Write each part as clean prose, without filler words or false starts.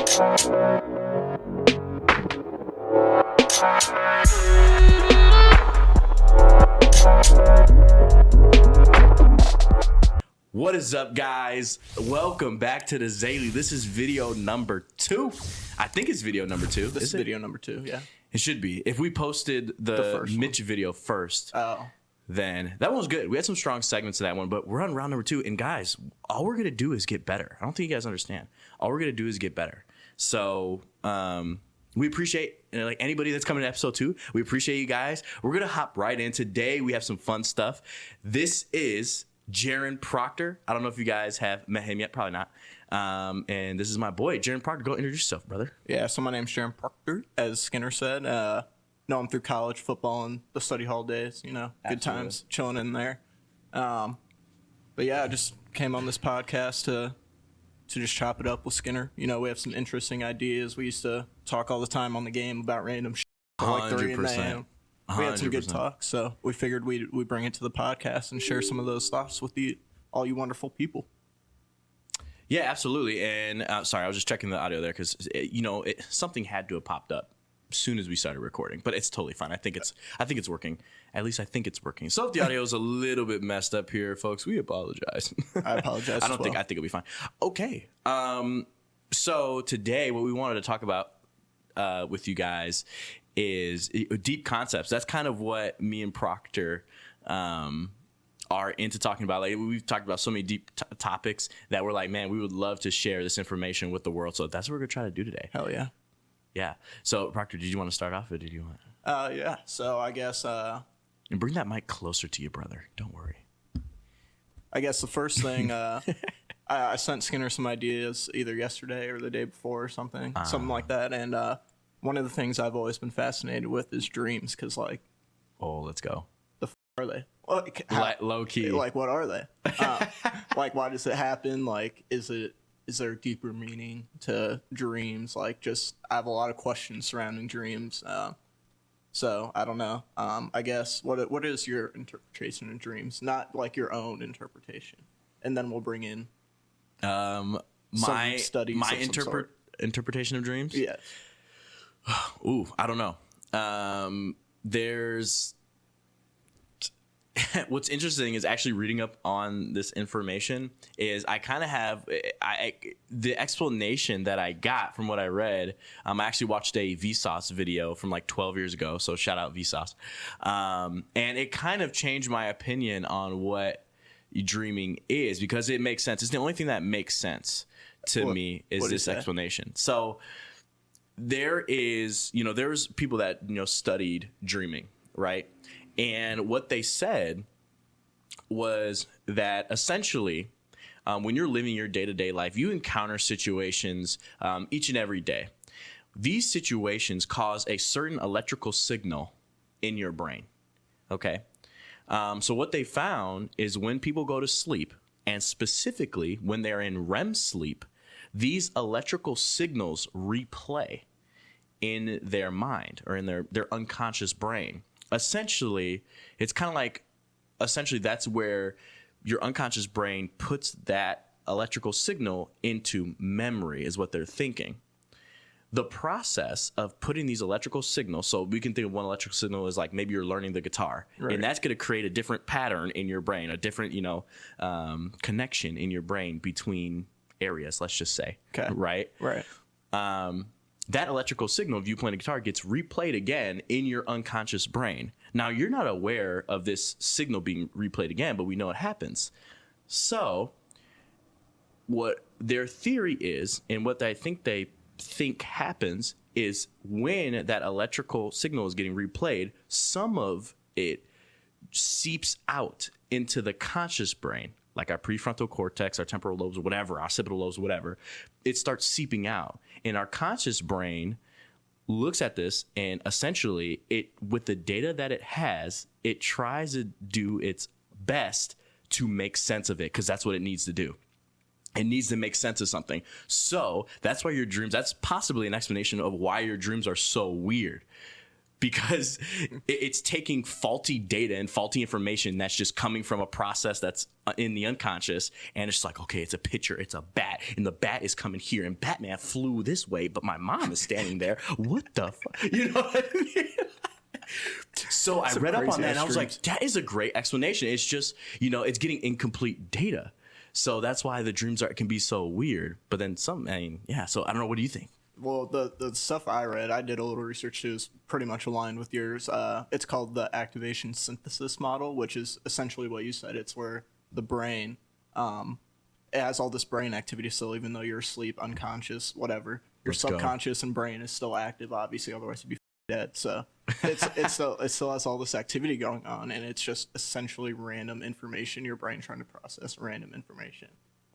What is up, guys? Welcome back to the Zaily. This is video number 2. I think it's video number 2. This is video number 2, yeah. It should be. If we posted the Mitch video first, then that one was good. We had some strong segments to that one, but we're on round number 2. And guys, all we're going to do is get better. I don't think you guys understand. All we're going to do is get better. So we appreciate like anybody that's coming to episode 2. We appreciate you guys. We're going to hop right in. Today, we have some fun stuff. This is Jaron Proctor. I don't know if you guys have met him yet. Probably not. And this is my boy, Jaron Proctor. Go introduce yourself, brother. Yeah, so my name's Jaron Proctor, as Skinner said. Know him through college football and the study hall days. You know, good times chilling in there. But yeah, I just came on this podcast to just chop it up with Skinner. You know, we have some interesting ideas. We used to talk all the time on the game about random shit. Like 3 in the AM. We had some good talks, so we figured we'd bring it to the podcast and share some of those thoughts with all you wonderful people. Yeah, absolutely. And sorry, I was just checking the audio there because something had to have popped up as soon as we started recording, but it's totally fine. I think it's working. At least I think it's working. So if the audio is a little bit messed up here, folks, we apologize. I apologize. I think it'll be fine. Okay. So today, what we wanted to talk about with you guys is deep concepts. That's kind of what me and Proctor are into talking about. Like, we've talked about so many deep topics that we're like, man, we would love to share this information with the world. So that's what we're gonna try to do today. Hell yeah. Yeah. So Proctor, did you want to start off, or did you want? Yeah. So I guess. And bring that mic closer to you, brother. Don't worry. I guess the first thing I sent Skinner some ideas either yesterday or the day before or something like that, and one of the things I've always been fascinated with is dreams, because let's go. The are they? Low key. Like, what are they? Like, why does it happen? Like, is there a deeper meaning to dreams? Like, I have a lot of questions surrounding dreams. So I don't know. I guess what is your interpretation of dreams? Not like your own interpretation, and then we'll bring in my studies. My interpretation of dreams. Yeah. Ooh, I don't know. There's what's interesting is actually reading up on this information is I kind of have the explanation that I got from what I read. I actually watched a Vsauce video from like 12 years ago. So shout out Vsauce. And it kind of changed my opinion on what dreaming is, because it makes sense. It's the only thing that makes sense to me is this explanation. So there's people that, studied dreaming, right? And what they said was that essentially, when you're living your day-to-day life, you encounter situations each and every day. These situations cause a certain electrical signal in your brain, okay? So what they found is when people go to sleep, and specifically when they're in REM sleep, these electrical signals replay in their mind or in their unconscious brain. Essentially, it's kind of like, that's where your unconscious brain puts that electrical signal into memory, is what they're thinking. The process of putting these electrical signals, so we can think of one electrical signal as like maybe you're learning the guitar, right, and that's going to create a different pattern in your brain, a different, connection in your brain between areas, let's just say. Okay. Right? Right. That electrical signal of you playing a guitar gets replayed again in your unconscious brain. Now, you're not aware of this signal being replayed again, but we know it happens. So what their theory is, and what I think they think happens, is when that electrical signal is getting replayed, some of it seeps out into the conscious brain, like our prefrontal cortex, our temporal lobes, whatever, our occipital lobes, whatever. It starts seeping out. And our conscious brain looks at this, and essentially, with the data that it has, it tries to do its best to make sense of it, because that's what it needs to do. It needs to make sense of something. So that's why your dreams, that's possibly an explanation of why your dreams are so weird. because it's taking faulty data and faulty information that's just coming from a process that's in the unconscious, and it's like, okay, it's a picture, it's a bat, and the bat is coming here, and Batman flew this way, but my mom is standing there. What the fuck? You know what I mean? So I read up on that, and I was like, that is a great explanation. It's just, you know, it's getting incomplete data. So that's why the dreams can be so weird. But then so I don't know. What do you think? Well, the stuff I read, I did a little research too, is pretty much aligned with yours. It's called the activation synthesis model, which is essentially what you said. It's where the brain, it has all this brain activity still, even though you're asleep, unconscious, whatever. Your subconscious and brain is still active, obviously, otherwise you'd be dead. So it still has all this activity going on, and it's just essentially random information. Your brain trying to process random information,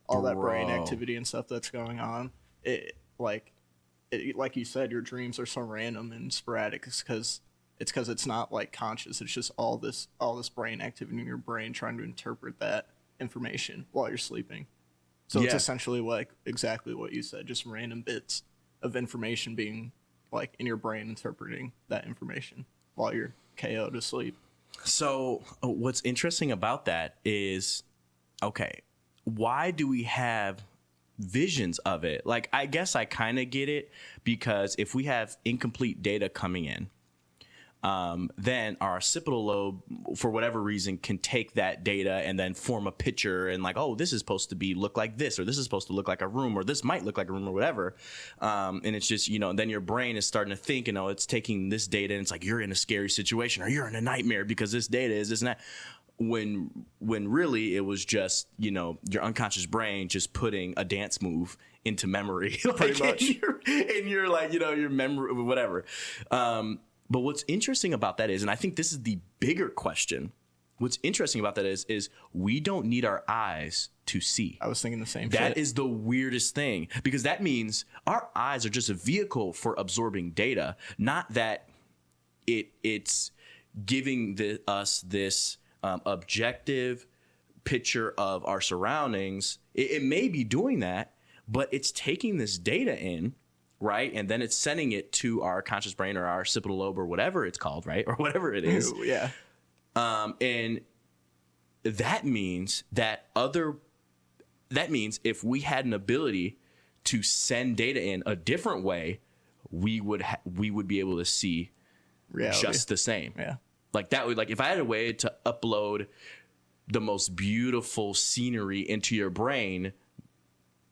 all that brain activity and stuff that's going on. Like you said, your dreams are so random and sporadic because it's not like conscious. It's just all this brain activity in your brain trying to interpret that information while you're sleeping. So it's essentially like exactly what you said, just random bits of information being like in your brain interpreting that information while you're KO'd asleep. So what's interesting about that is, okay, why do we have visions of it? Like, I guess I kind of get it, because if we have incomplete data coming in, then our occipital lobe, for whatever reason, can take that data and then form a picture and like, oh, this is supposed to look like this, or this is supposed to look like a room, or this might look like a room, or whatever. And it's just, you know, then your brain is starting to think, you know, it's taking this data and it's like, you're in a scary situation, or you're in a nightmare because this data is this and that. When really it was just, you know, your unconscious brain just putting a dance move into memory, like pretty much in your like, you know, your memory, whatever. But what's interesting about that is, and I think this is the bigger question, what's interesting about that is we don't need our eyes to see. I was thinking the same That shit. is the weirdest thing, because that means our eyes are just a vehicle for absorbing data, not that it's giving us this objective picture of our surroundings. It may be doing that, but it's taking this data in, right? And then it's sending it to our conscious brain or our occipital lobe or whatever it's called, right? Or whatever it is. Yeah. And that means if we had an ability to send data in a different way, we would be able to see reality just the same. Yeah. Like that would, like, if I had a way to upload the most beautiful scenery into your brain,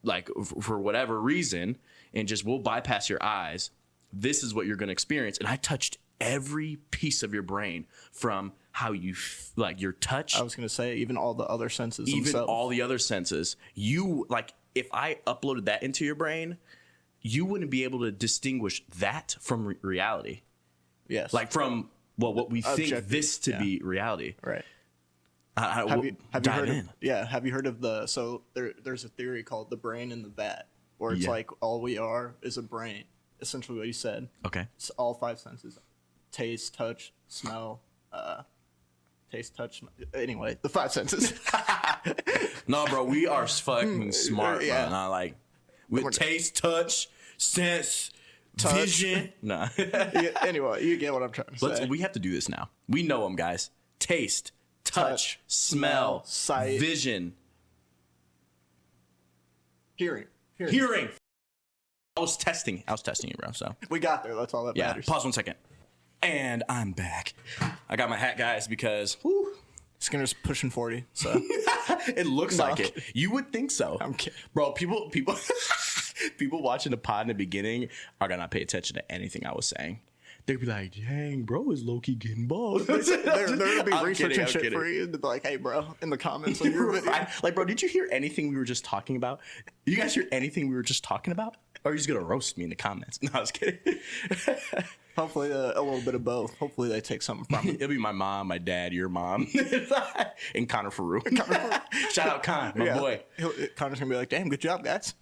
like for whatever reason, and just we'll bypass your eyes, this is what you're going to experience. And I touched every piece of your brain, from how you like your touch. I was going to say, even all the other senses. Even all the other senses. You, like, if I uploaded that into your brain, you wouldn't be able to distinguish that from reality. Yes. Like from what we Objective, think this to be reality. Right. Have you heard of there's a theory called the brain in the vat, where it's like all we are is a brain. Essentially what you said. Okay. It's all five senses: taste, touch, smell. Anyway, the five senses. No, bro, we are fucking smart, yeah. man. I like with taste, touch, sense, vision. Nah. Anyway, you get what I'm trying to say. We have to do this now. We know them, guys. Taste, touch, smell, sight, vision, hearing. I was testing you, bro. So we got there. That's all that matters. Pause 1 second. And I'm back. I got my hat, guys, because Skinner's pushing 40, so it looks like it. You would think so. I'm kidding. Bro, people people watching the pod in the beginning are gonna not pay attention to anything I was saying. They'd be like, dang, bro, is low-key getting bald. They're gonna be researching shit for you. They'll be like, hey, bro, in the comments on your video. Like, bro, did you hear anything we were just talking about? You guys hear anything we were just talking about? Or are you just gonna roast me in the comments? No, I was kidding. Hopefully a little bit of both. Hopefully they take something from it. It'll be my mom, my dad, your mom, and Connor Farouk. Shout out Con, my boy. Connor's gonna be like, damn, good job, guys.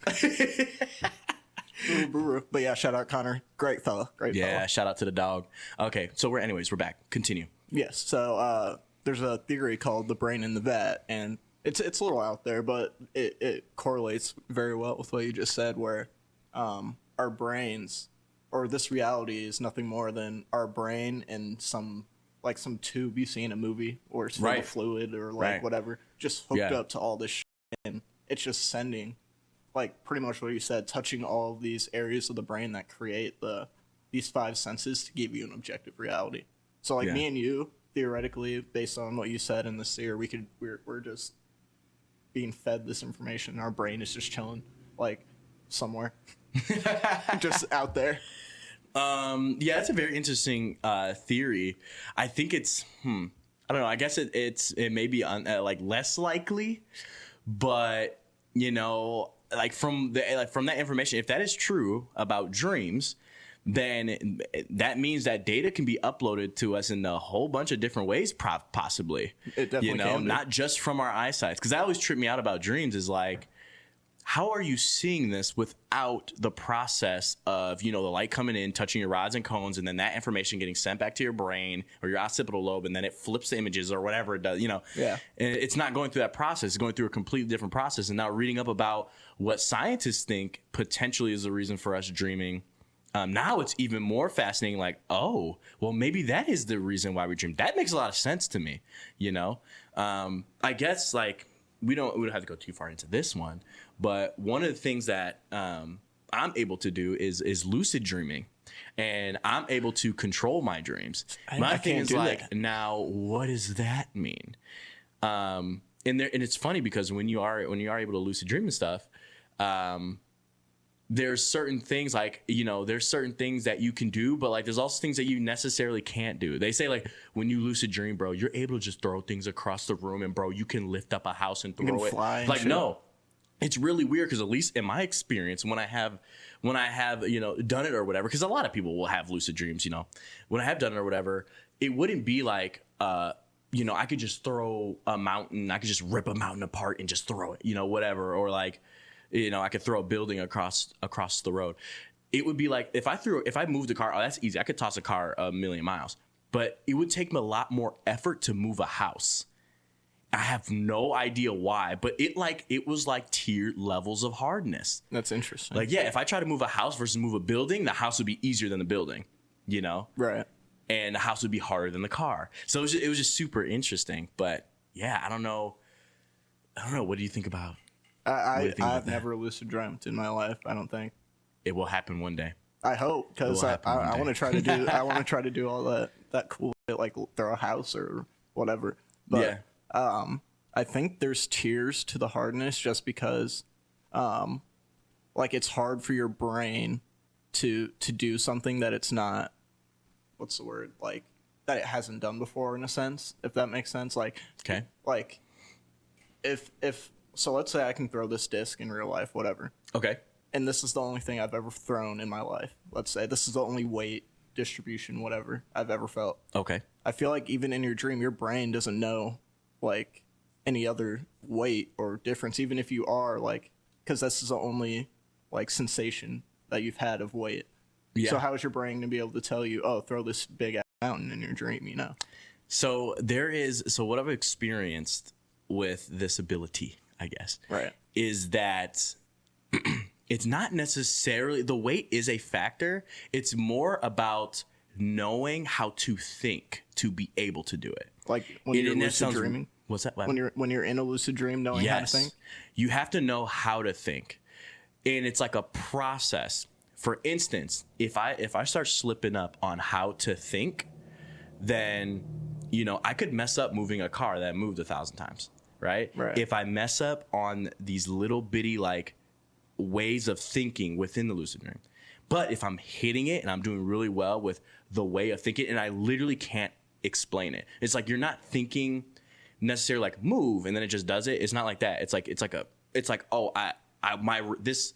But yeah, shout out Connor. Great fella. Yeah, shout out to the dog. Okay, so we're back. Continue. Yes. So there's a theory called the brain in the vat, and it's a little out there, but it correlates very well with what you just said, where our brains or this reality is nothing more than our brain and some tube you see in a movie, or it's full of fluid or whatever, just hooked up to all this shit, and it's just sending, like, pretty much what you said, touching all of these areas of the brain that create these five senses to give you an objective reality. So, like, me and you, theoretically, based on what you said in the seer, we're just being fed this information. Our brain is just chilling, like, somewhere, just out there. It's a very interesting theory. I think it's I don't know. I guess it may be like less likely, but you know, like from that information, if that is true about dreams, then that means that data can be uploaded to us in a whole bunch of different ways, possibly. It definitely can be. Not just from our eyesight. Because that always tripped me out about dreams is like, how are you seeing this without the process of, you know, the light coming in, touching your rods and cones, and then that information getting sent back to your brain or your occipital lobe, and then it flips the images or whatever it does, you know. Yeah. And it's not going through that process. It's going through a completely different process. And now reading up about what scientists think potentially is the reason for us dreaming, now it's even more fascinating. Like, oh, well, maybe that is the reason why we dream. That makes a lot of sense to me, you know. I guess, like, we don't have to go too far into this one, but one of the things that I'm able to do is lucid dreaming, and I'm able to control my dreams. My thing is like, now what does that mean? And it's funny because when you are able to lucid dream and stuff, there's certain things, like, you know, there's certain things that you can do, but like there's also things that you necessarily can't do. They say, like, when you lucid dream, bro, you're able to just throw things across the room, and bro, you can lift up a house and throw it. Like, no, it's really weird because at least in my experience, when I have you know, done it or whatever, because a lot of people will have lucid dreams, you know, when I have done it or whatever, it wouldn't be like you know, I could just throw a mountain, I could just rip a mountain apart and just throw it, you know, whatever, or like, you know, I could throw a building across the road. It would be like if I moved a car, oh, that's easy. I could toss a car a million miles, but it would take me a lot more effort to move a house. I have no idea why, but it was like tiered levels of hardness. That's interesting. Like, yeah, if I try to move a house versus move a building, the house would be easier than the building, you know? Right. And the house would be harder than the car. So it was just super interesting. But yeah, I don't know. What do you think about? I've never lucid dreamt in my life. I don't think it will happen one day. I hope, because I want to try to do all that cool shit, like throw a house or whatever. But yeah. I think there's tiers to the hardness, just because like it's hard for your brain to do something that it's not, what's the word, like that it hasn't done before, in a sense, if that makes sense. Like, okay, like if so let's say I can throw this disc in real life, whatever. Okay. And this is the only thing I've ever thrown in my life. Let's say this is the only weight distribution, whatever, I've ever felt. Okay. I feel like even in your dream, your brain doesn't know, like, any other weight or difference, even if you are, like, because this is the only, like, sensation that you've had of weight. Yeah. So how is your brain going to be able to tell you, oh, throw this big mountain in your dream, you know? So what I've experienced with this ability, I guess, right, is that it's not necessarily, the weight is a factor. It's more about knowing how to think to be able to do it. Like when you're lucid dreaming? What's that? When you're in a lucid dream, knowing how to think? You have to know how to think. And it's like a process. For instance, if I start slipping up on how to think, then, you know, I could mess up moving a car that moved 1,000 times. Right? If I mess up on these little bitty, like, ways of thinking within the lucid dream. But if I'm hitting it and I'm doing really well with the way of thinking, and I literally can't explain it. It's like you're not thinking necessarily like move and then it just does it. It's not like that. It's like oh, this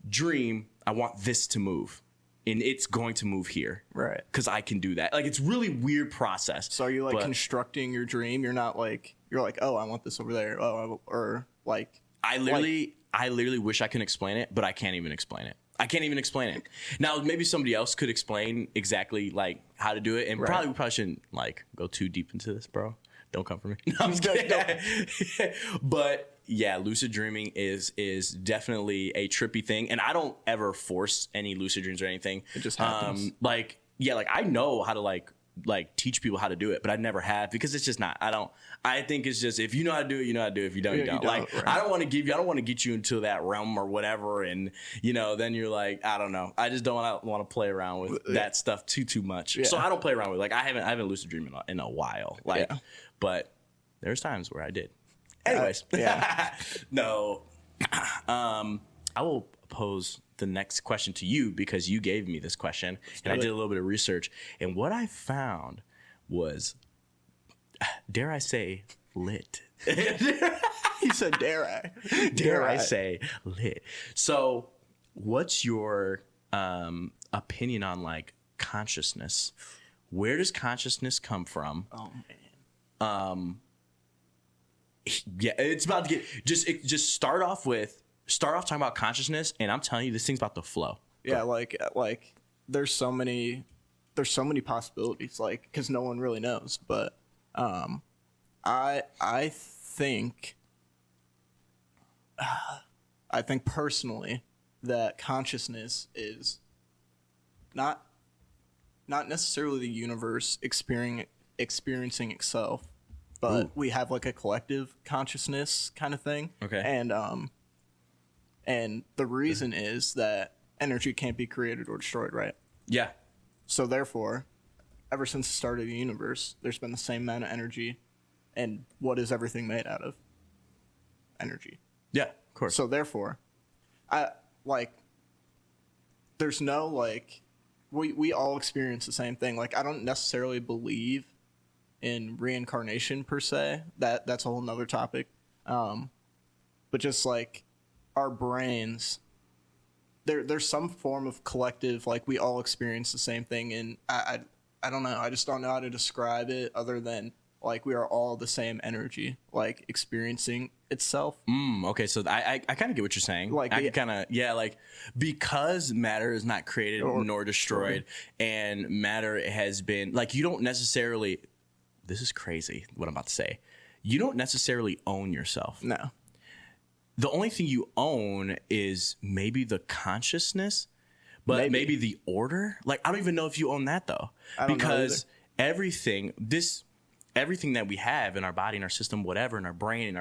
dream, I want this to move. And it's going to move here. Right. Because I can do that. Like, it's really weird process. So are you, like, constructing your dream? You're not, like, you're like, oh, I want this over there. Oh, or, like... I literally wish I could explain it, but I can't even explain it. I can't even explain it. Now, maybe somebody else could explain exactly, like, how to do it. And we probably shouldn't, like, go too deep into this, bro. Don't come for me. No, I'm just kidding. But yeah, lucid dreaming is definitely a trippy thing, and I don't ever force any lucid dreams or anything. It just happens. Like I know how to like teach people how to do it, but I never have, because it's just not. I think it's just, if you know how to do it, you know how to do it. If you don't, you don't. Like, right. I don't want to get you into that realm or whatever, and then you're like, I don't know. I just don't want to play around with that stuff too much. Yeah. So I don't play around with it. Like I haven't lucid dreamed in a while. Like, but there's times where I did. Anyways, no. I will pose the next question to you, because you gave me this question, and I did a little bit of research, and what I found was, dare I say, lit. He said, dare I? Dare I say, lit. So what's your opinion on like consciousness? Where does consciousness come from? Oh man. Yeah, it's about to get just start off talking about consciousness, and I'm telling you, this thing's about to flow. Yeah, like there's so many possibilities, like, because no one really knows. But I think personally that consciousness is not necessarily the universe experiencing itself, but we have like a collective consciousness kind of thing. Okay. And the reason is that energy can't be created or destroyed, right? Yeah. So therefore, ever since the start of the universe, there's been the same amount of energy. And what is everything made out of? Energy. Yeah, of course. So therefore, there's no, like, we all experience the same thing. Like, I don't necessarily believe in reincarnation per se. That's a whole nother topic. But just like our brains, there's some form of collective, like we all experience the same thing, and I don't know. I just don't know how to describe it other than like we are all the same energy, like experiencing itself. Okay, so I kind of get what you're saying. Like I kind of like, because matter is not created nor destroyed, and matter has been like, you don't necessarily. This is crazy what I'm about to say. You don't necessarily own yourself. No. The only thing you own is maybe the consciousness, but maybe the order. Like, I don't even know if you own that, though. Because everything that we have in our body, in our system, whatever, in our brain,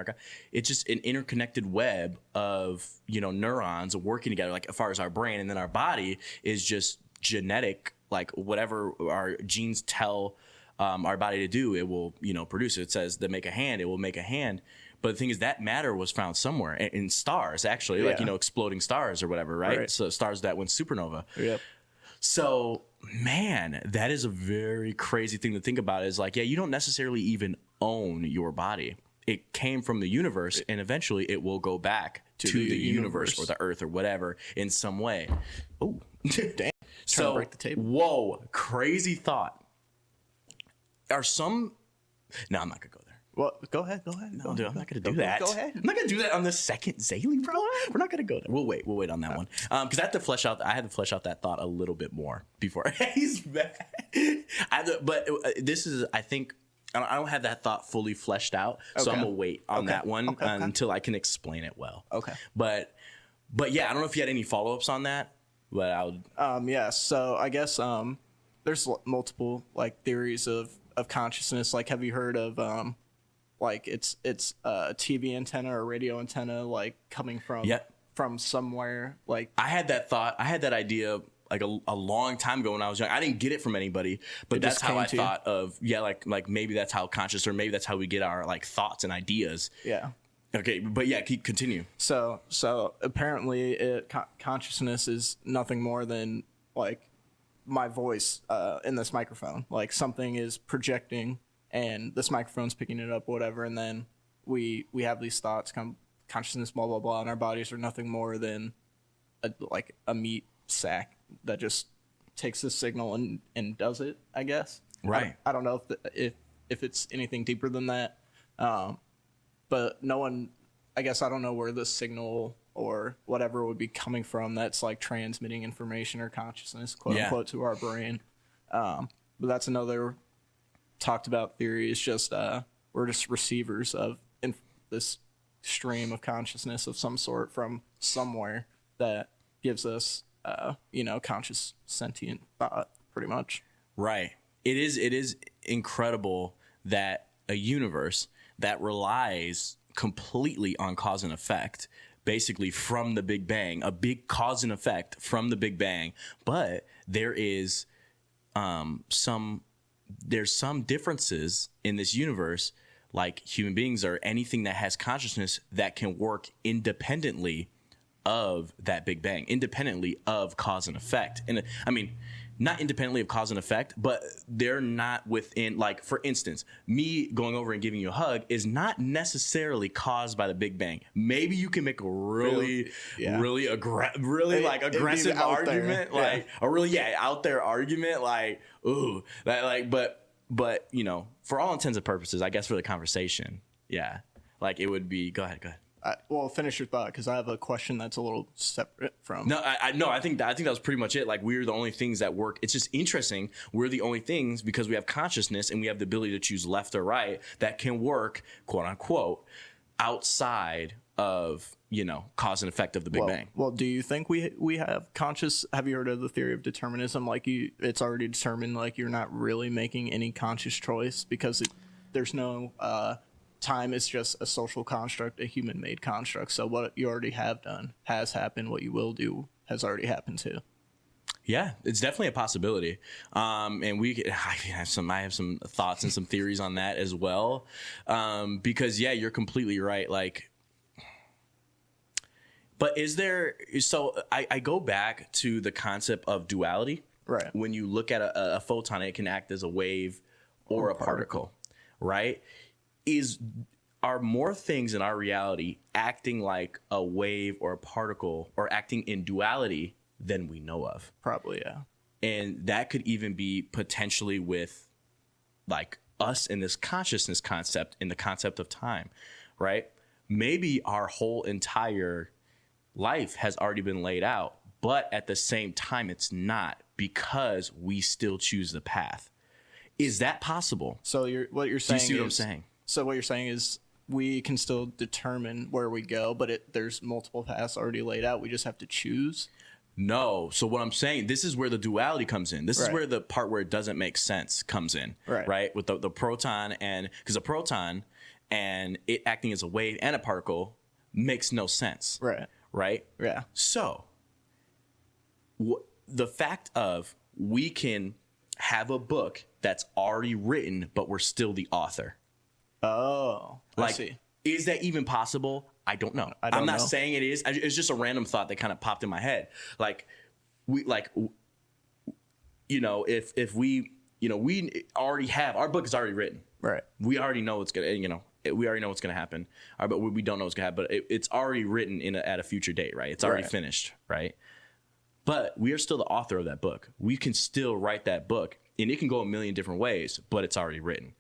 it's just an interconnected web of, neurons working together, like as far as our brain. And then our body is just genetic, like whatever our genes tell our body to do, it will, produce it. It says to make a hand, it will make a hand. But the thing is, that matter was found somewhere in stars, actually, like, exploding stars or whatever, right? So stars that went supernova. Yep. So, man, that is a very crazy thing to think about, is like, you don't necessarily even own your body. It came from the universe, and eventually it will go back to the universe or the earth or whatever in some way. Oh, damn. Trying to break the table. Whoa, crazy thought. No, I'm not going to go there. Well, go ahead. No, dude, I'm not going to do that. Go ahead. I'm not going to do that on the second Zaily, bro. We're not going to go there. We'll wait on that one. Because I had to flesh out that thought a little bit more before. He's mad. This is, I think, I don't have that thought fully fleshed out. So I'm going to wait on that one until I can explain it well. Okay. But yeah, I don't know if you had any follow-ups on that, but I would. Yeah, so I guess there's multiple, like, theories of consciousness. Like, have you heard of like it's a TV antenna or radio antenna, like coming from somewhere? Like, I had that idea like a long time ago when I was young. I didn't get it from anybody, but that's how I thought of like maybe that's how conscious, or maybe that's how we get our like thoughts and ideas. Yeah. Okay, but yeah, continue. So apparently consciousness is nothing more than like my voice in this microphone. Like, something is projecting and this microphone's picking it up, whatever, and then we have these thoughts, consciousness, blah blah blah, and our bodies are nothing more than a meat sack that just takes this signal and does it, I guess. Right. I don't know if it's anything deeper than that, but no one, I guess, I don't know where the signal or whatever would be coming from that's like transmitting information or consciousness, quote unquote, to our brain. But that's another talked about theory. Is just we're just receivers of this stream of consciousness of some sort from somewhere that gives us, conscious sentient thought, pretty much. Right. It is incredible that a universe that relies completely on cause and effect, basically from the Big Bang, a big cause and effect from the Big Bang, but there is some differences in this universe, like human beings or anything that has consciousness that can work independently of that Big Bang, independently of cause and effect. And I mean, not independently of cause and effect, but they're not within, like, for instance, me going over and giving you a hug is not necessarily caused by the Big Bang. Maybe you can make a really aggressive argument, like a really out there argument, like, ooh, that, like, but for all intents and purposes, I guess for the conversation, like it would be. Go ahead. Well, finish your thought, because I have a question that's a little separate from. No, I think that was pretty much it. Like, we're the only things that work. It's just interesting. We're the only things, because we have consciousness and we have the ability to choose left or right, that can work, quote unquote, outside of cause and effect of the Big Bang. Well, do you think we have conscious? Have you heard of the theory of determinism? Like, it's already determined. Like, you're not really making any conscious choice because there's no. Time is just a social construct, a human-made construct. So what you already have done has happened. What you will do has already happened too. Yeah, it's definitely a possibility. And I have some thoughts and some theories on that as well. Because you're completely right. Like, but is there? So I go back to the concept of duality. Right. When you look at a photon, it can act as a wave or a particle. Right. Are more things in our reality acting like a wave or a particle, or acting in duality, than we know of? Probably, yeah. And that could even be potentially with, like, us in this consciousness concept, in the concept of time, right? Maybe our whole entire life has already been laid out, but at the same time it's not, because we still choose the path. Is that possible? So what you're saying? Do you see what I'm saying? So what you're saying is we can still determine where we go, but there's multiple paths already laid out. We just have to choose. No. So what I'm saying, this is where the duality comes in. This is where the part where it doesn't make sense comes in. Right? With the proton, and because a proton and it acting as a wave and a particle makes no sense. Right? Yeah. So the fact of we can have a book that's already written, but we're still the author. Oh, I see. Is that even possible? I don't know. I'm not saying it is. It's just a random thought that kind of popped in my head. Like, if we already have, our book is already written. Right. We already know what's gonna, we already know what's gonna happen. But we don't know what's gonna happen. But it's already written at a future date, right? It's already finished, right? But we are still the author of that book. We can still write that book, and it can go a million different ways, but it's already written.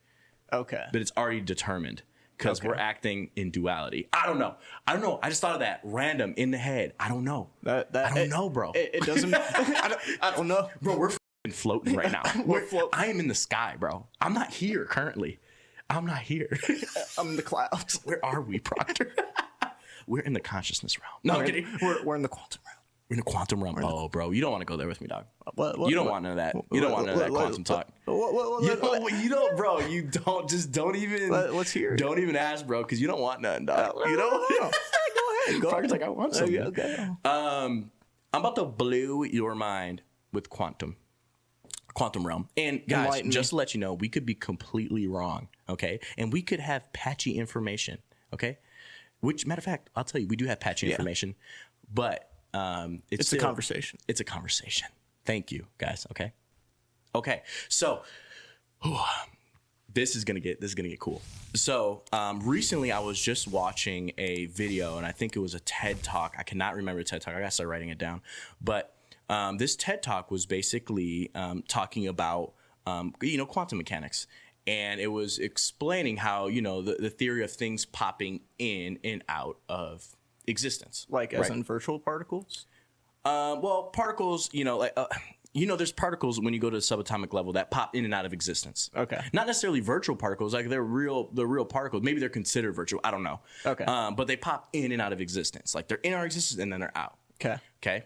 Okay. But it's already determined, because we're acting in duality. I don't know. I just thought of that random in the head. I don't know. I don't know, bro. It doesn't. I don't know, bro. We're floating right now. I am in the sky, bro. I'm not here currently. I'm not here. I'm in the clouds. Where are we, Proctor? We're in the consciousness realm. No, I'm kidding. We're in the quantum realm. We're in the quantum realm. Oh, bro, you don't want to go there with me, dog. What, you don't want none of that. You don't want none of that quantum talk. You don't, bro. You don't. Just don't even. Let's hear it. Don't even ask, bro, because you don't want none, dog. You don't. Go ahead. Proctor's like, I want something. Okay. I'm about to blow your mind with quantum realm. And guys, just to let you know, we could be completely wrong, okay? And we could have patchy information, okay? Which, matter of fact, I'll tell you, we do have patchy information, but it's a conversation. It's a conversation. Thank you, guys. Okay. So this is gonna get cool. So recently, I was just watching a video, and I think it was a TED Talk. I cannot remember the TED Talk. I gotta start writing it down. But this TED Talk was basically talking about quantum mechanics. And it was explaining how, the theory of things popping in and out of existence. Like as in virtual particles? Well, particles, there's particles when you go to the subatomic level that pop in and out of existence. Okay. Not necessarily virtual particles, like they're real particles. Maybe they're considered virtual. I don't know. Okay. But they pop in and out of existence. Like they're in our existence and then they're out. Okay. Okay.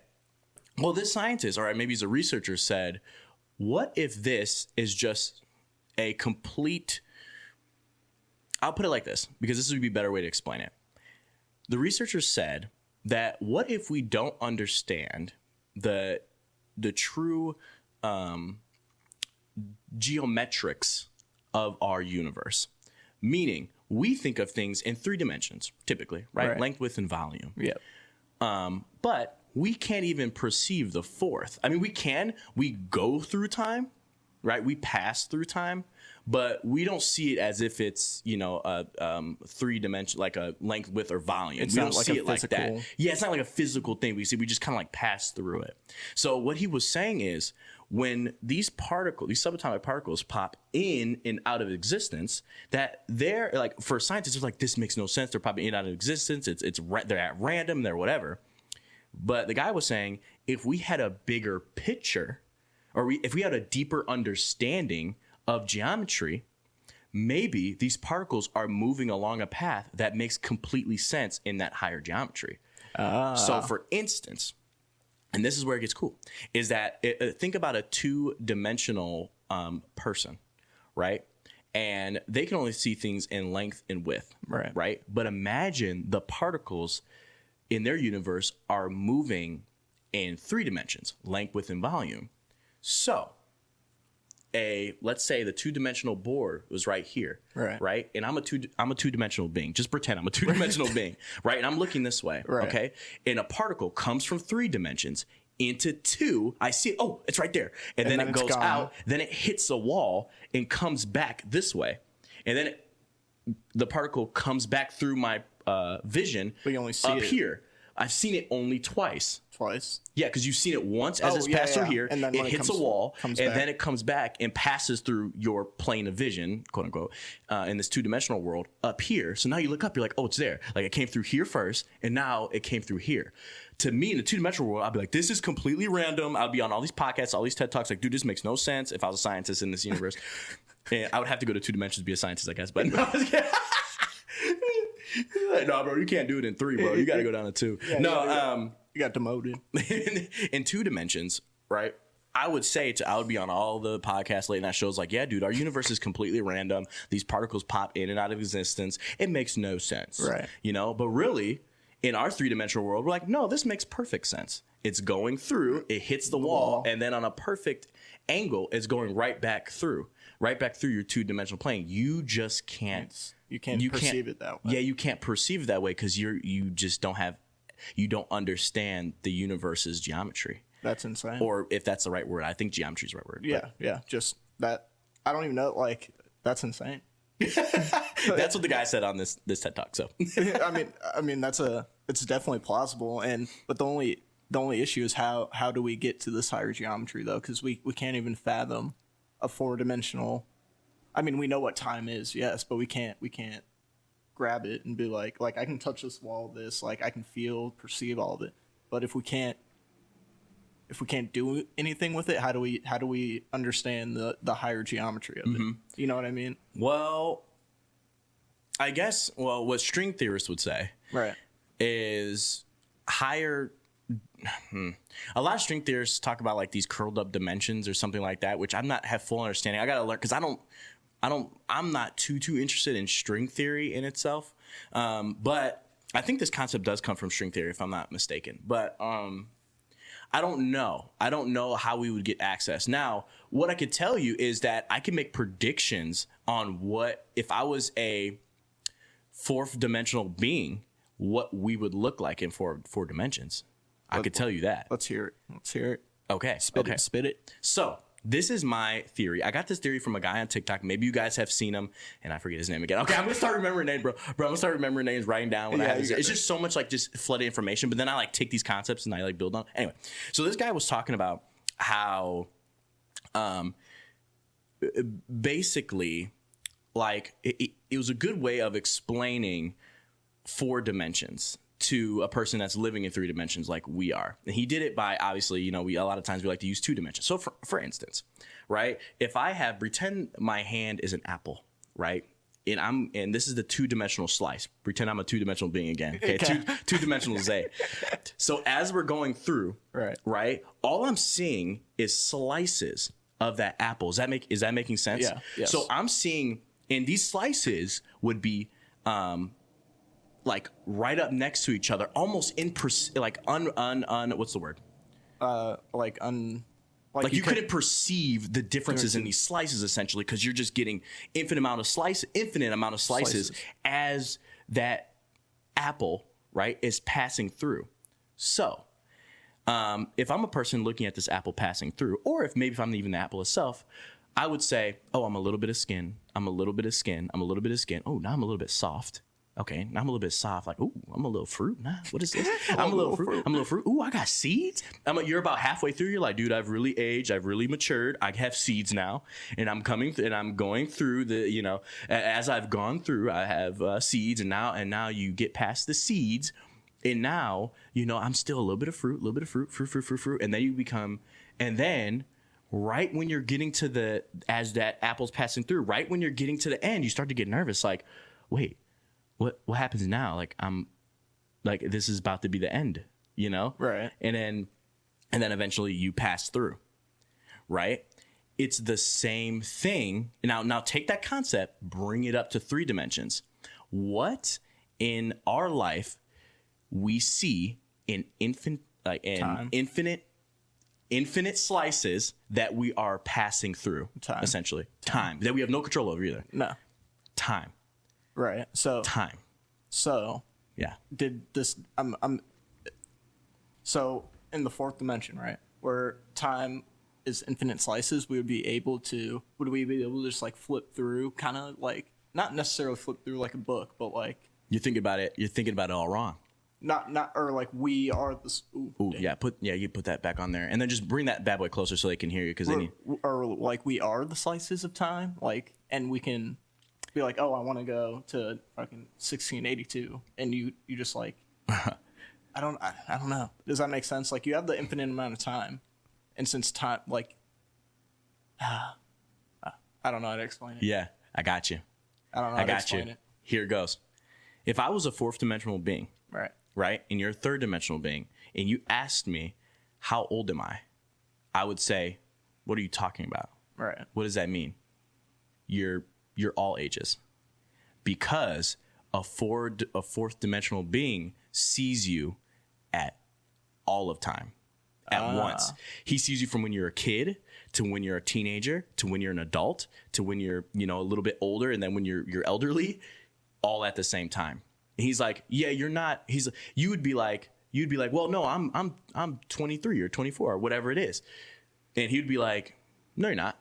Well, this scientist, or maybe he's a researcher, said, what if this is just a complete... I'll put it like this, because this would be a better way to explain it. The researchers said that what if we don't understand the true geometrics of our universe? Meaning, we think of things in 3 dimensions, typically, right? Length, width, and volume. Yep. But we can't even perceive the 4th. I mean, we go through time, right? We pass through time, but we don't see it as if it's, a 3 dimension, like a length, width, or volume. It's we not don't like see a it like that. physical... Yeah, it's not like a physical thing. We just kind of like pass through it. So what he was saying is, when these subatomic particles pop in and out of existence, that they're like, for scientists, it's like, this makes no sense. They're popping in and out of existence. They're at random. They're whatever. But the guy was saying, if we had a bigger picture, or if we had a deeper understanding of geometry, maybe these particles are moving along a path that makes completely sense in that higher geometry. So for instance, and this is where it gets cool, is that think about a 2-dimensional person, right? And they can only see things in length and width, right? But imagine the particles in their universe are moving in 3 dimensions, length, width, and volume. So let's say the 2-dimensional board was right here, right? And I'm a 2-dimensional being. Just pretend I'm a 2-dimensional being, right? And I'm looking this way, okay? And a particle comes from 3 dimensions into 2. I see it. Oh, it's right there. And then it goes out. Then it hits a wall and comes back this way. And then the particle comes back through my vision but you only see up it here. I've seen it only twice. Yeah, because you've seen it once as it's passed through here, and then it hits a wall, and then it comes back and passes through your plane of vision, quote unquote, in this 2-dimensional world up here. So now you look up, you're like, oh, it's there. Like it came through here first, and now it came through here. To me, in the 2-dimensional world, I'd be like, this is completely random. I'll be on all these podcasts, all these TED Talks, like, dude, this makes no sense if I was a scientist in this universe. And I would have to go to 2 dimensions to be a scientist, I guess. But no, bro, you can't do it in 3, bro. You got to go down to 2. You got demoted. In 2 dimensions, right? I would be on all the podcast late night shows like, yeah, dude, our universe is completely random. These particles pop in and out of existence. It makes no sense. Right. But really, in our 3-dimensional world, we're like, no, this makes perfect sense. It's going through, it hits the wall, and then on a perfect angle, it's going right back through your 2-dimensional plane. You just can't. You can't perceive it that way. Yeah, you can't perceive it that way because you don't understand the universe's geometry. That's insane. Or if that's the right word, I think geometry is the right word. Yeah. Just that. I don't even know. Like, that's insane. That's what the guy said on this TED Talk. So I mean it's definitely plausible. But the only issue is how do we get to this higher geometry though? Because we can't even fathom a 4-dimensional. I mean, we know what time is, yes, but we can't grab it and be like I can touch this wall, like I can perceive all of it. But if we can't do anything with it, how do we understand the higher geometry of it? You know what I mean? Well, I guess what string theorists would say is higher. A lot of string theorists talk about like these curled up dimensions or something like that, which I'm not have full understanding. I gotta learn because I'm not too interested in string theory in itself. But I think this concept does come from string theory if I'm not mistaken. But I don't know. I don't know how we would get access. Now, what I could tell you is that I can make predictions on what if I was a 4th-dimensional being, what we would look like in four dimensions. I could tell you that. Let's hear it. Okay. Spit it. So this is my theory. I got this theory from a guy on TikTok. Maybe you guys have seen him, and I forget his name again. Okay, I'm gonna start remembering names, bro. I'm gonna start remembering names, writing down what I have. It's just so much like just flooded information. But then I like take these concepts and I like build on. Anyway, so this guy was talking about how, basically, like it was a good way of explaining 4 dimensions to a person that's living in 3 dimensions like we are. And he did it by, obviously, you know, a lot of times we like to use 2 dimensions. So for instance, right, if I pretend my hand is an apple, right, and this is the 2-dimensional slice. Pretend I'm a 2-dimensional being again. Okay, two-dimensional Zay. So as we're going through, right, all I'm seeing is slices of that apple. Is that making sense? Yeah. Yes. So I'm seeing, and these slices would be like right up next to each other, almost what's the word? Like you couldn't perceive the differences in these slices, essentially, because you're just getting infinite amount of slices as that apple, right, is passing through. So if I'm a person looking at this apple passing through, or if I'm even the apple itself, I would say, oh, I'm a little bit of skin. I'm a little bit of skin. I'm a little bit of skin. Oh, now I'm a little bit soft. Okay, now I'm a little bit soft. Like, ooh, I'm a little fruit. Nah, what is this? I'm a little fruit. I'm a little fruit. Ooh, I got seeds. You're about halfway through. You're like, dude, I've really aged. I've really matured. I have seeds now, and I'm going through the. You know, as I've gone through, I have seeds, and now you get past the seeds, and now you know I'm still a little bit of fruit, and then you become, and then. Right when you're getting to as that apple's passing through, right when you're getting to the end, you start to get nervous. Like, wait, what happens now? Like, this is about to be the end, you know? Right. And then eventually you pass through, right? It's the same thing. Now take that concept, bring it up to 3 dimensions. What in our life we see in infinite slices that we are passing through, essentially. Time that we have no control over either. No. Time. Right. So. Time. So. Yeah. Did this? So in the 4th dimension, right, where time is infinite slices, would we be able to just like flip through, kind of like not necessarily flip through like a book, but like you're thinking about it all wrong. Not or like we are the. Ooh, yeah. You put that back on there, and then just bring that bad boy closer so they can hear you, because or like we are the slices of time, like, and we can be like, oh, I want to go to fucking 1682, and you just like, I don't know. Does that make sense? Like, you have the infinite amount of time, and since time, like, I don't know how to explain it. Yeah, I got you. I don't know how to explain it. Here it goes. If I was a 4th dimensional being, right, and you're a 3rd dimensional being, and you asked me, how old am I would say, what are you talking about? Right. What does that mean? You're all ages. Because a 4th dimensional being sees you at all of time at once. He sees you from when you're a kid to when you're a teenager to when you're an adult to when you're, you know, a little bit older, and then when you're elderly, all at the same time. And he's like, yeah, you're not. You'd be like, well, no, I'm 23 or 24 or whatever it is, and he'd be like, no, you're not.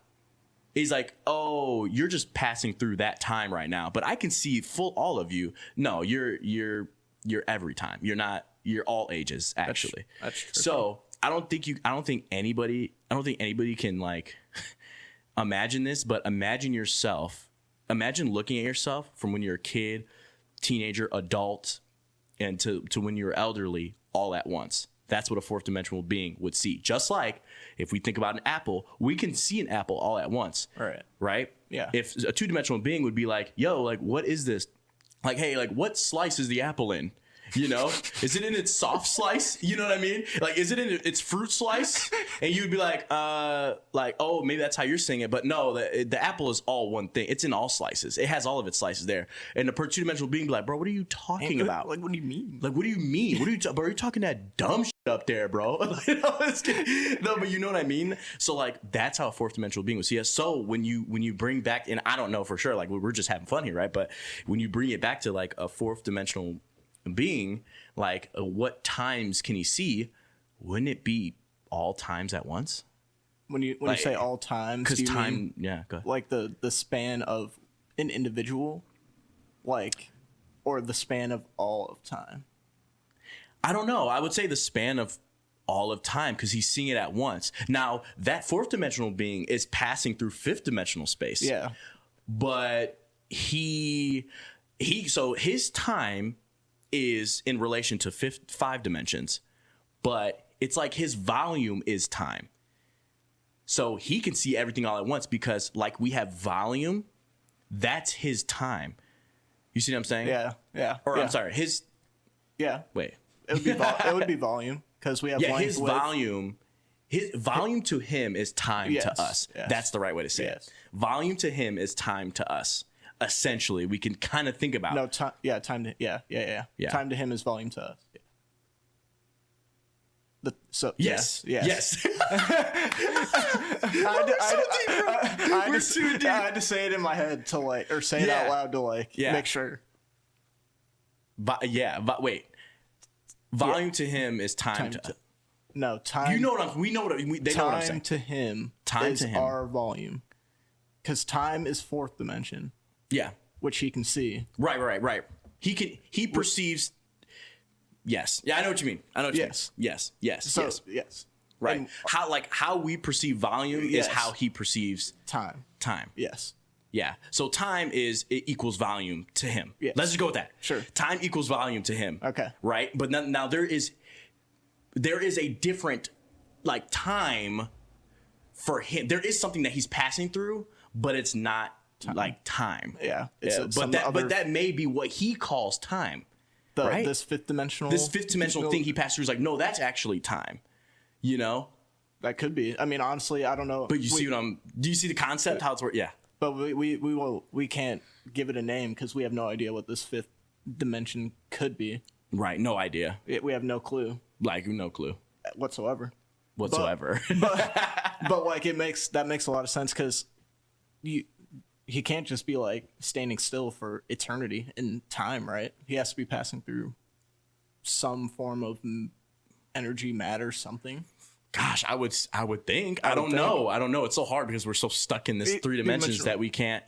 He's like, oh, you're just passing through that time right now, but I can see all of you. No, you're every time. You're not. You're all ages, actually. That's true. So I don't think anybody can like imagine this, but imagine looking at yourself from when you're a kid, teenager, adult, and to when you're elderly all at once. That's what a 4th dimensional being would see. Just like if we think about an apple, we can see an apple all at once. Right? Yeah. If a 2-dimensional being would be like, yo, like, what is this? Like, hey, like, what slice is the apple in? You know, is it in its soft slice? You know what I mean? Like, is it in its fruit slice? And you'd be like, oh, maybe that's how you're saying it. But no, the apple is all one thing. It's in all slices. It has all of its slices there. And the 2-dimensional being be like, bro, what are you talking about? Like, what do you mean? Like, what do you mean? Bro, are you talking that dumb shit up there, bro? No, but you know what I mean? So, like, that's how a 4th dimensional being would see us. So when you bring back, and I don't know for sure, like, we're just having fun here, right? But when you bring it back to, like, a 4th dimensional being, like, what times can he see? Wouldn't it be all times at once? When you say all times, because time, yeah, go ahead. Like the span of an individual, like, or the span of all of time? I don't know. I would say the span of all of time, because he's seeing it at once. Now, that 4th dimensional being is passing through 5th dimensional space. Yeah, but so his time is in relation to 5 dimensions, but it's like his volume is time. So he can see everything all at once because like we have volume, that's his time. You see what I'm saying? Yeah. Or yeah. I'm sorry, his... Yeah. Wait. It would be volume because we have length, his width. volume to him is time Yes, to us. yes. That's the right way to say Yes. it. Volume to him is time to us. Essentially, we can kind of think about. No, time. Yeah, time to. Yeah. Time to him is volume to us. Yeah. Yes. I had to say it in my head to like, or say it out loud to like make sure. But wait. Volume to him is time to. No, time. You know what I'm. We know what they know what I'm saying. Time to him. Time is to him. Our volume, because time is 4th dimension. Yeah. Which he can see. Right. He perceives. Yes. Yeah, I know what you mean. Yes. Yes. Right. And how we perceive volume is how he perceives time. Yes. Yeah. So time it equals volume to him. Yes. Let's just go with that. Sure. Time equals volume to him. Okay. Right. But now there is a different like time for him. There is something that he's passing through, but it's not like time. Yeah. But that may be what he calls time. Right? This fifth dimensional thing he passed through is like, no, that's actually time. You know? That could be. I mean, honestly, I don't know. But do you see the concept, how it's working? Yeah. But we can't give it a name because we have no idea what this 5th dimension could be. Right. No idea. We have no clue. Like, no clue. Whatsoever. But like that makes a lot of sense because he can't just be like standing still for eternity in time, right? He has to be passing through some form of energy, matter, something. Gosh, I would think. I don't know. It's so hard because we're so stuck in this 3 dimensions that we can't,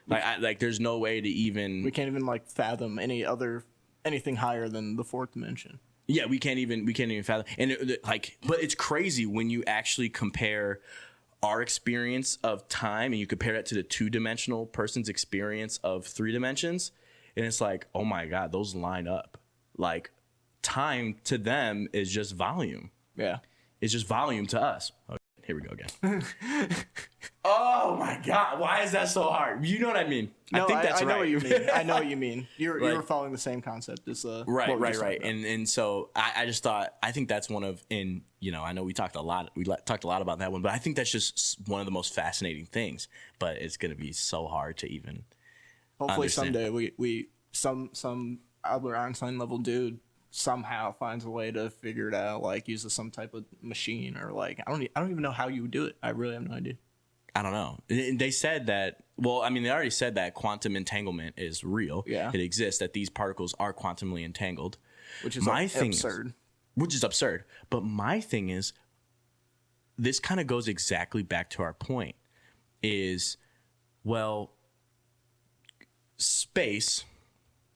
like there's no way to even. We can't even like fathom anything higher than the 4th dimension. Yeah, we can't even fathom. And but it's crazy when you actually compare our experience of time and you compare that to the 2-dimensional person's experience of 3 dimensions, and it's like, oh my God, those line up. Like time to them is just volume. Yeah. It's just volume to us. Okay, here we go again. Oh my God, why is that so hard? You know what I mean? No, I think that's I right. know what you mean. I know what you mean. You're following the same concept as right. And so I just thought, I think that's one of, I know we talked a lot about that one, but I think that's just one of the most fascinating things. But it's going to be so hard to even. Hopefully understand. someday some Albert Einstein level dude somehow finds a way to figure it out, like uses some type of machine or like I don't even know how you would do it. I really have no idea. I don't know. They said that. Well, I mean, they already said that quantum entanglement is real. Yeah, it exists. That these particles are quantumly entangled, which is absurd. Which is absurd. But my thing is, this kind of goes exactly back to our point. Is space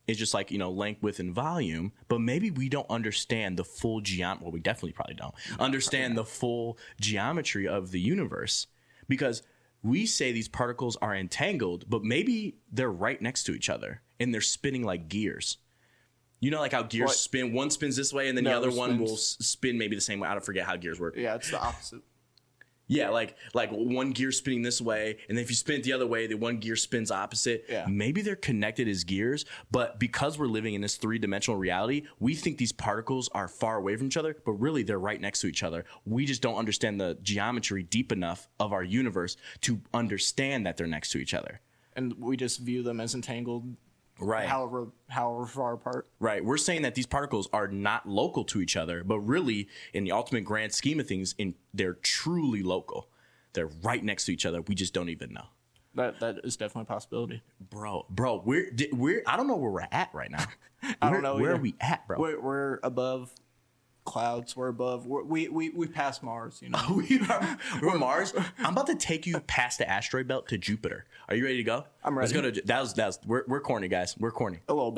is just like, length, width, and volume, but maybe we don't understand the full well, we definitely probably don't understand the full geometry of the universe, because we say these particles are entangled, but maybe they're right next to each other and they're spinning like gears. You know, like how gears spin, one spins this way and then the other one will spin maybe the same way. I don't forget how gears work. Yeah, it's the opposite. Yeah, like one gear spinning this way, and then if you spin it the other way, the one gear spins opposite. Yeah. Maybe they're connected as gears, but because we're living in this 3-dimensional reality, we think these particles are far away from each other, but really they're right next to each other. We just don't understand the geometry deep enough of our universe to understand that they're next to each other. And we just view them as entangled. Right. However far apart. Right. We're saying that these particles are not local to each other, but really, in the ultimate grand scheme of things, they're truly local. They're right next to each other. We just don't even know. That is definitely a possibility. Bro, we're I don't know where we're at right now. I don't know. Where are we at, bro? We're above clouds. We're above. We pass Mars. We're Mars. I'm about to take you past the asteroid belt to Jupiter. Are you ready to go? I'm ready. Let's go to we're corny, guys. We're corny. A little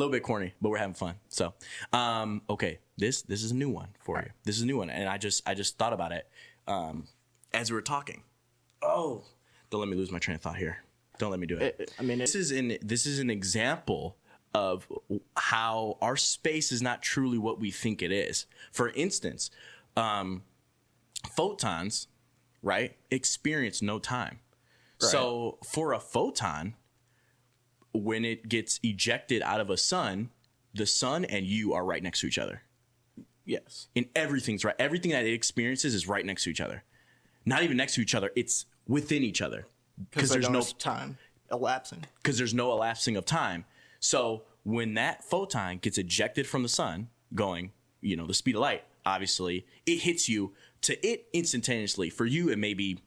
bit corny, but we're having fun. So, okay, this is a new one for you. This is a new one, and I just thought about it as we were talking. Oh, don't let me lose my train of thought here. Don't let me do it. I mean, this is an example of how our space is not truly what we think it is. For instance, photons, right, experience no time. Right. So for a photon, when it gets ejected out of a sun, the sun and you are right next to each other. Yes. And everything's right. Everything that it experiences is right next to each other. Not even next to each other. It's within each other. Because there's no time elapsing. Because there's no elapsing of time. So when that photon gets ejected from the sun, going, the speed of light, obviously, it hits you to it instantaneously. For you, it may be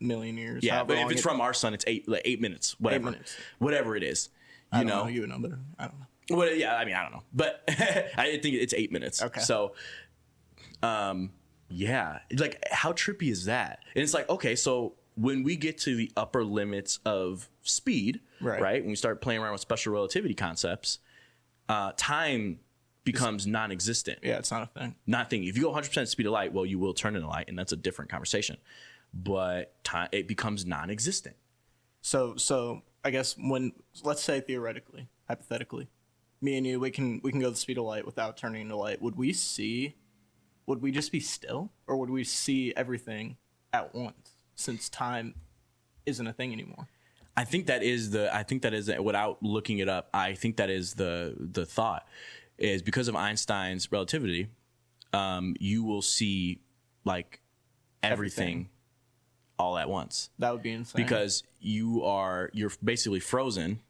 million years. Yeah, but if it's from our sun, it's 8 minutes, whatever. 8 minutes. Whatever it is. I don't know. You would know better. I don't know. Well, yeah, I mean, I don't know. But I think it's 8 minutes. Okay. So, yeah. Like, how trippy is that? And it's like, okay, so when we get to the upper limits of speed, right? When we start playing around with special relativity concepts, time becomes non-existent. Yeah, it's not a thing. Not a thing. If you go 100% speed of light, well, you will turn into light, and that's a different conversation. But time, it becomes non-existent. So I guess let's say theoretically, hypothetically, me and you, we can go the speed of light without turning into light. Would we just be still, or would we see everything at once, since time isn't a thing anymore? I think that is without looking it up, I think that is the thought, is because of Einstein's relativity, you will see like everything all at once. That would be insane. Because you're basically frozen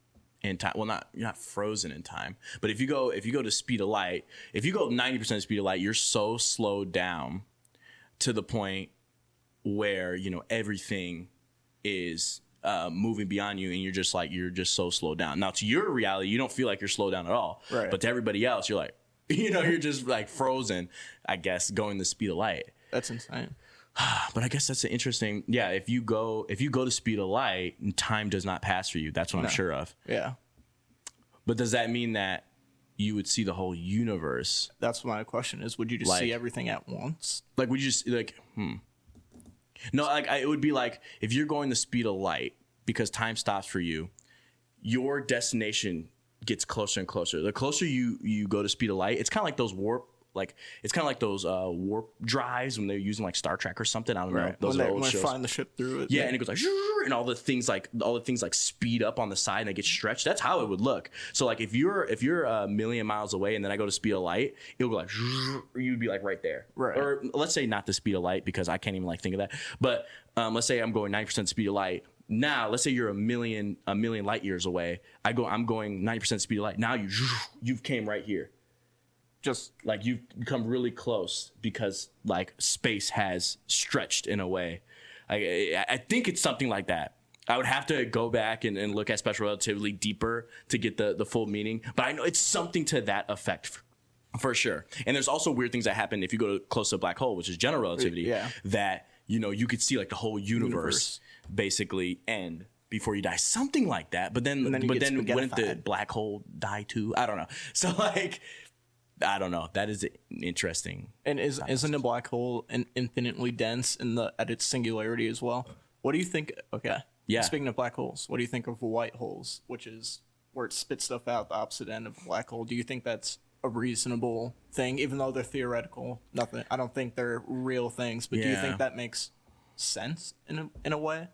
in time. Well, you're not frozen in time, but if you go to speed of light, if you go 90% speed of light, you're so slowed down to the point where everything is moving beyond you, and you're just so slowed down. Now, to your reality, you don't feel like you're slowed down at all. Right. But to everybody else, you're like, you're just like frozen, I guess, going the speed of light. That's insane. But I guess that's an interesting. Yeah, if you go to speed of light, time does not pass for you. That's what I'm sure of. Yeah. But does that mean that you would see the whole universe? That's my question is, would you just see everything at once? Like, would you just No, like it would be like if you're going the speed of light because time stops for you, your destination gets closer and closer. The closer you go to speed of light, it's kind of like those warp drives when they're using like Star Trek or something. I don't know. Those when are old they shows. flying the ship through it. Yeah, and it goes like, and all the things like speed up on the side and they get stretched. That's how it would look. So like if you're a million miles away and then I go to speed of light, it'll go like, you'd be like right there. Right. Or let's say not the speed of light because I can't even like think of that. But let's say I'm going 90% speed of light. Now, let's say you're a million light years away. I'm going 90% speed of light. Now you've came right here. Just like you've become really close because like space has stretched in a way. I think it's something like that. I would have to go back and look at special relativity deeper to get the full meaning. But I know it's something to that effect for sure. And there's also weird things that happen if you go close to a black hole, which is general relativity. Yeah. That you could see like the whole universe basically end before you die, something like that. But then wouldn't the black hole die too? I don't know. So like. I don't know. That is interesting. And isn't a black hole infinitely dense at its singularity as well? What do you think? Okay. Yeah. Speaking of black holes, what do you think of white holes, which is where it spits stuff out the opposite end of a black hole? Do you think that's a reasonable thing, even though they're theoretical? Nothing. I don't think they're real things, but do you think that makes sense in a way?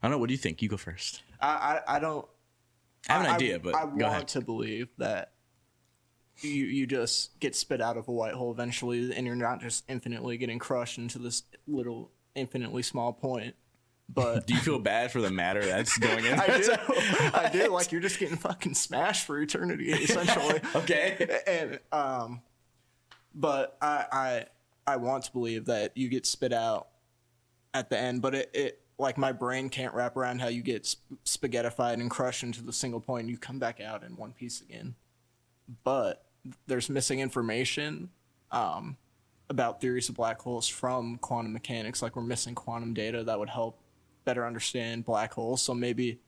I don't know. What do you think? You go first. I don't. I have an idea, but I go ahead. want to believe that. You just get spit out of a white hole eventually, and you're not just infinitely getting crushed into this little infinitely small point. But do you feel bad for the matter that's going in? I do. Like you're just getting fucking smashed for eternity, essentially. Okay. And but I want to believe that you get spit out at the end, but it like my brain can't wrap around how you get spaghettified and crushed into the single point, and you come back out in one piece again. But there's missing information about theories of black holes from quantum mechanics. Like we're missing quantum data that would help better understand black holes. So maybe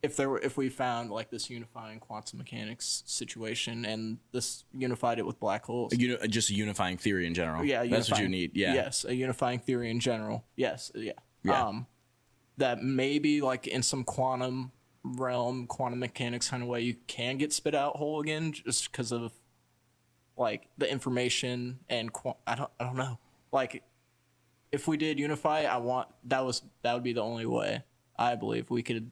if we found like this unifying quantum mechanics situation and this unified it with black holes, just a unifying theory in general. Yeah, that's what you need. Yeah. Yes, a unifying theory in general. Yes. Yeah. That maybe like in some quantum realm, quantum mechanics kind of way, you can get spit out whole again just because of like the information and I don't know. Like if we did unify, that would be the only way I believe we could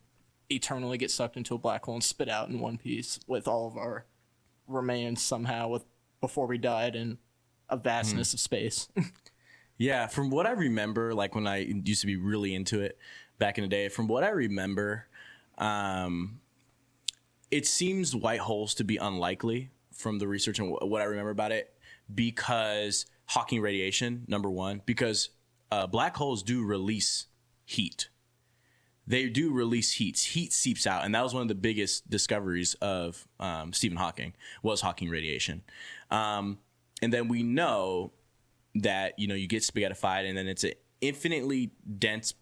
eternally get sucked into a black hole and spit out in one piece with all of our remains somehow before we died in a vastness of space. Yeah, from what I remember, like when I used to be really into it back in the day, from what I remember, it seems white holes to be unlikely from the research and what I remember about it, because Hawking radiation, number one, because black holes do release heat. They do release heat. Heat seeps out, and that was one of the biggest discoveries of Stephen Hawking, was Hawking radiation. And then we know that, you know, you get spaghettified, and then it's an infinitely dense.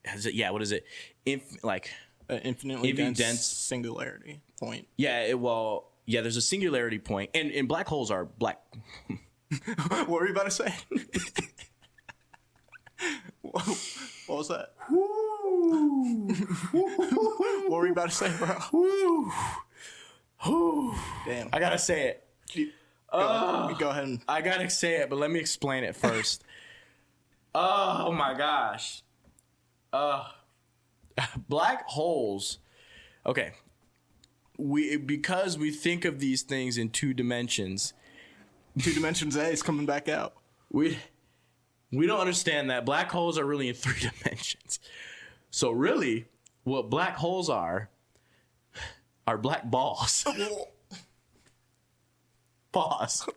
What is it? Infinitely dense singularity point. Yeah. There's a singularity point, and black holes are black. What were you about to say? What was that? What were you about to say, bro? Damn. I gotta say it. Go ahead. I gotta say it, but let me explain it first. Oh my gosh. Black holes. Okay. Because we think of these things in 2 dimensions. 2 dimensions A is coming back out. We don't understand that black holes are really in 3 dimensions. So really, what black holes are black balls. Pause.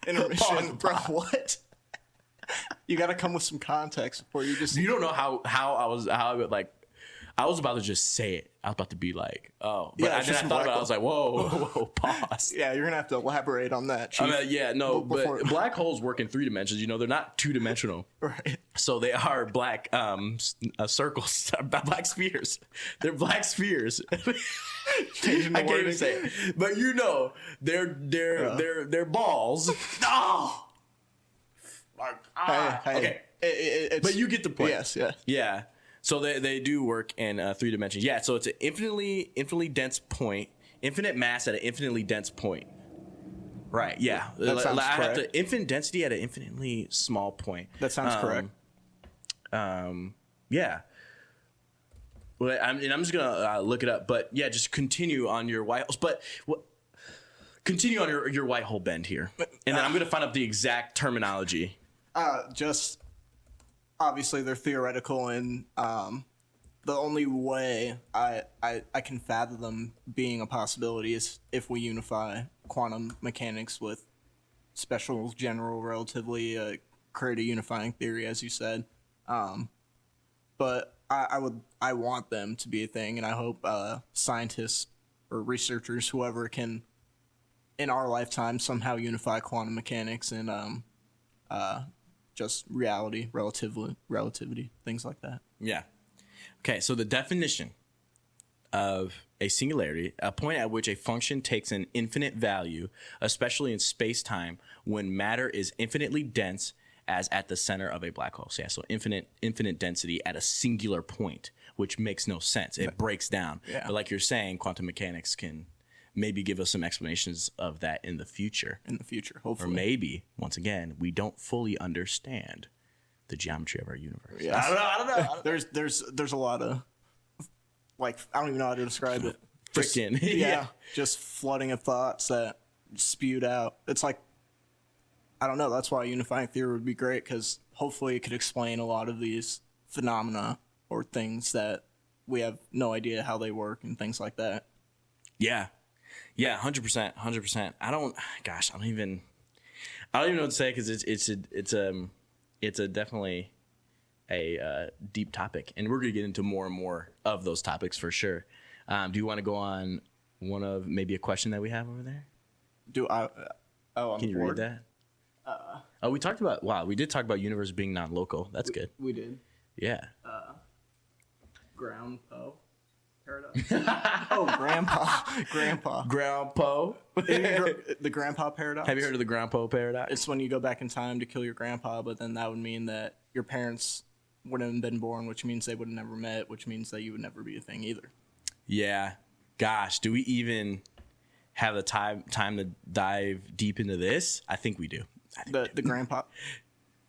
Intermission. Pause. Bro, what? You got to come with some context before you just... You don't know how I was about to just say it. I was about to be like, oh. But then I thought about it. I was like, whoa, pause. Yeah, you're going to have to elaborate on that, Chief. But black holes work in 3 dimensions. You know, they're not 2-dimensional. Right. So they are black circles, black spheres. They're black spheres. I can't even say it. But you know, they're balls. Oh! Okay. But you get the point. Yes, yeah. Yeah. So they do work in 3 dimensions. Yeah, so it's an infinitely dense point, infinite mass at an infinitely dense point. Right, yeah. That sounds correct. Infinite density at an infinitely small point. That sounds correct. Yeah. Well, I'm just going to look it up. But, yeah, just continue on your white holes. But continue on your white hole bend here. And then I'm going to find out the exact terminology. Just... Obviously, they're theoretical, and the only way I can fathom them being a possibility is if we unify quantum mechanics with special general relativity, create a unifying theory, as you said. But I want them to be a thing, and I hope scientists or researchers, whoever, can, in our lifetime, somehow unify quantum mechanics and just reality, relativity, things like that. Yeah. Okay, so the definition of a singularity, a point at which a function takes an infinite value, especially in space-time, when matter is infinitely dense, as at the center of a black hole. So, yeah, so infinite density at a singular point, which makes no sense. It breaks down. Yeah. But like you're saying, quantum mechanics can maybe give us some explanations of that in the future. Hopefully. Or maybe, once again, we don't fully understand the geometry of our universe. Yes. I don't know. There's a lot of, like, I don't even know how to describe it. Freaking. Yeah. Just flooding of thoughts that spewed out. It's like, I don't know. That's why unifying theory would be great, because hopefully it could explain a lot of these phenomena or things that we have no idea how they work and things like that. Yeah. Yeah, 100%. I don't even know what to say, because it's definitely a deep topic, and we're gonna get into more and more of those topics for sure. Do you want to go on one of maybe a question that we have over there? Can you read that? We talked about we did talk about universe being non-local. That's good. We did. Yeah. Ground Po paradox. Oh, grandpa. The grandpa paradox. Have you heard of the grandpa paradox? It's when you go back in time to kill your grandpa, but then that would mean that your parents wouldn't have been born, which means they would have never met, which means that you would never be a thing either. Yeah. Gosh, do we even have the time to dive deep into this? I think we do. The grandpa.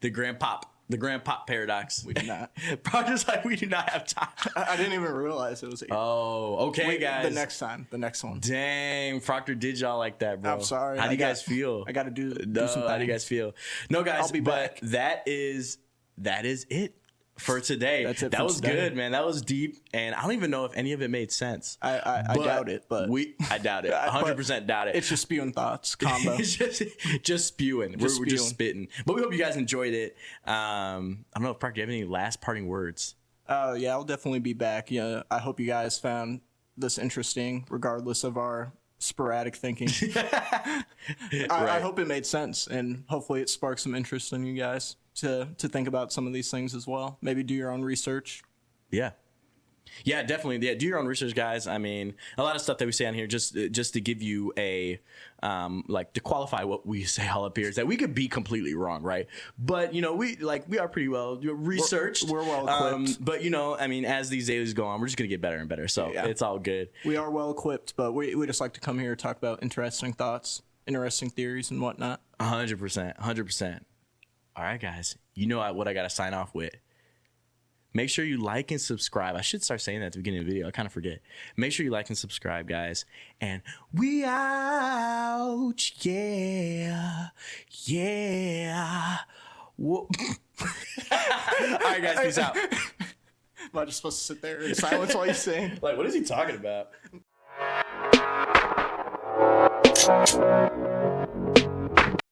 The grandpop paradox. We do not. Proctor's like, we do not have time. I didn't even realize it was here. Oh, okay, guys. The next one. Dang, Proctor did y'all like that, bro. I'm sorry. How do you guys feel? I got to do some things. How do you guys feel? No, guys, I'll be back. That is it for today. That's it. That was today. good, man. That was deep, and I don't even know if any of it made sense. I doubt it, but I doubt it. 100% doubt it. It's just spewing thoughts combo. It's just spewing. We're just spitting. But we hope you guys enjoyed it. I don't know if Proctor, do you have any last parting words? Yeah, I'll definitely be back. Yeah, I hope you guys found this interesting, regardless of our sporadic thinking. I hope it made sense, and hopefully it sparked some interest in you guys to think about some of these things as well. Maybe do your own research. Yeah, definitely. Yeah, do your own research, guys. I mean, a lot of stuff that we say on here, just to give you a, to qualify what we say all up here, is that we could be completely wrong, right? But, we are pretty well researched. We're well equipped. But, I mean, as these days go on, we're just going to get better and better. So It's all good. We are well equipped, but we just like to come here and talk about interesting thoughts, interesting theories, and whatnot. 100%. 100%. All right, guys. You know what I got to sign off with. Make sure you like and subscribe. I should start saying that at the beginning of the video. I kind of forget. Make sure you like and subscribe, guys. And we out. Yeah. Yeah. All right, guys. Peace out. Am I just supposed to sit there in silence while you sing? Like, what is he talking about?